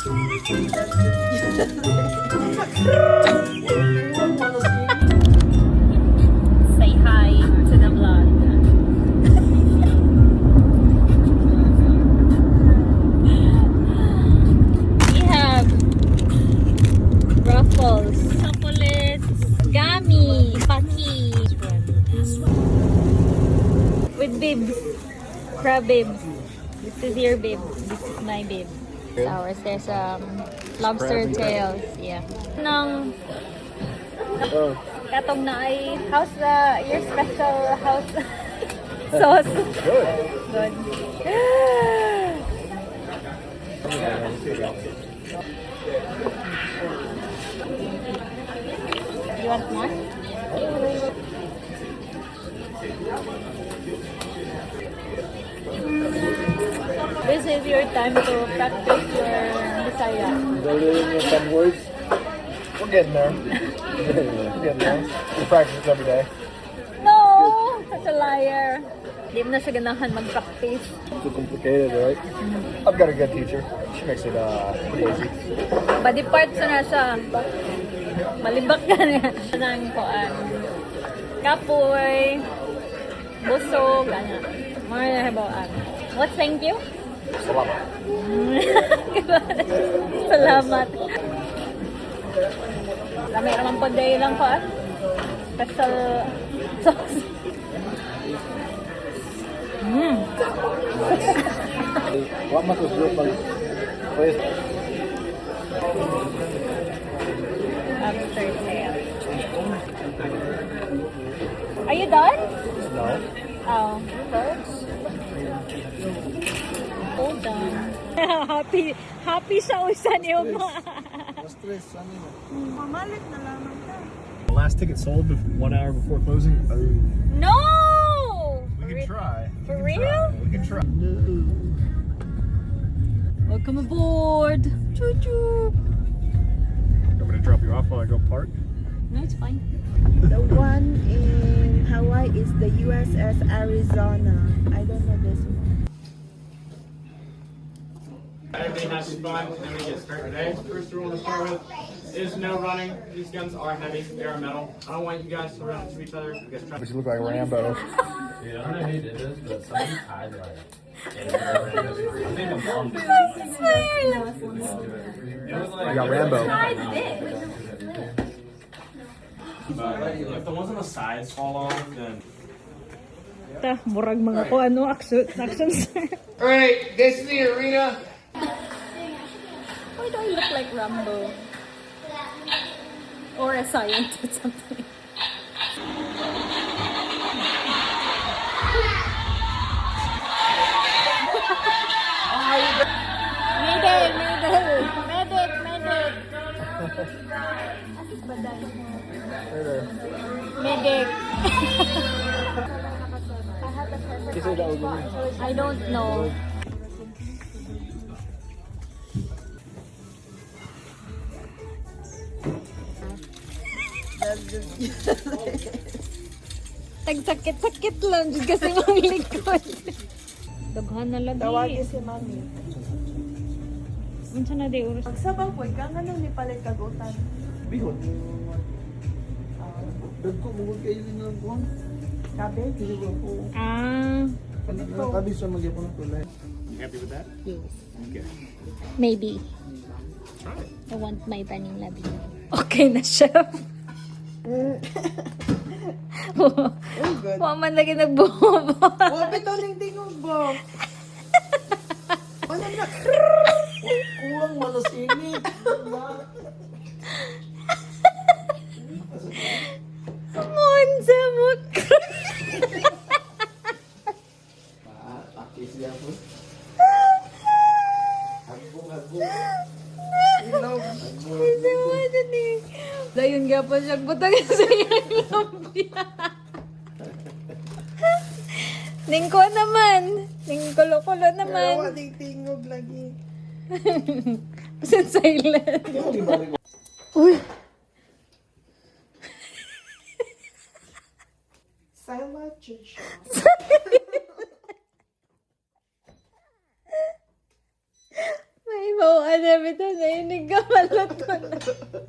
Say hi to the vlog. We have Ruffles, chocolates, gummy, paki. With bibs. Crab bibs. This is your bib. This is my bib. Ours. There's lobster tails. Yeah. Nang katong na ay how's your special house sauce? Good. Good. You want more? This is your time to practice your Bisaya. Learning some words. We're getting there. We're getting there. We practice this every day. No! Such a liar. Hindi mo na siya ganahan mag-practice. Too complicated, right? I've got a good teacher. She makes it pretty easy. Body parts na siya. Malibak ka na. Nang kuan. Kapoy. Busog. Ano. Mga nahibawaan. What's thank you? Salamat. Salamat. Kami naman po day lang ko special sauce. What must was real fun? After sale. Are you done? No. Oh. Hold on. happy sa usan yung Mamalik na lamang ka. The last ticket sold 1 hour before closing. No! We can try. For real? We can try. Welcome aboard. Choo choo. I'm gonna drop you off while I go park. No, it's fine. The one in Hawaii is the USS Arizona. I don't know this one. Everybody has some fun, and we get started today. First rule to start with is no running. These guns are heavy, they are metal. I don't want you guys to run into each other. You guys try. But you look like Rambo. Dude, I don't know who did this, but somebody tied like. I think I'm on this. You got Rambo. If the ones on the sides fall off, then. Murag mga ko ano actions. Alright, this is the arena. Why do I look like Rambo? Or a scientist or something? Mayday! Medic! Medic! I don't know. Tagsakit-sakit lang dyan kasi mga likod. Daghan na lagi. Tawagin si Mami. Unsa na di oras? Pagsabaw po, ikaw nga nung nipalit kagutan. Bihon. Dagko mo kayo din lang kuhan. Kabe? Ah, Kabi sa magyapon ng kulay. You happy with that? yes. Okay. Maybe. Try it. I want my paning labi. Okay na, chef. Oh, good. Waman lagi nagbubo. Wabi to ning tingog ba? Ano na? Kulang malas init. Monza mo. Takis niya po. Dayon nga pa siya butang sa iyang lumpia. Ning ko naman. Ning kulo-kulo Pero naman. wading tingog lagi. Pasin silent. Uy. Silent church. May bawaan na bitaw Maluto na.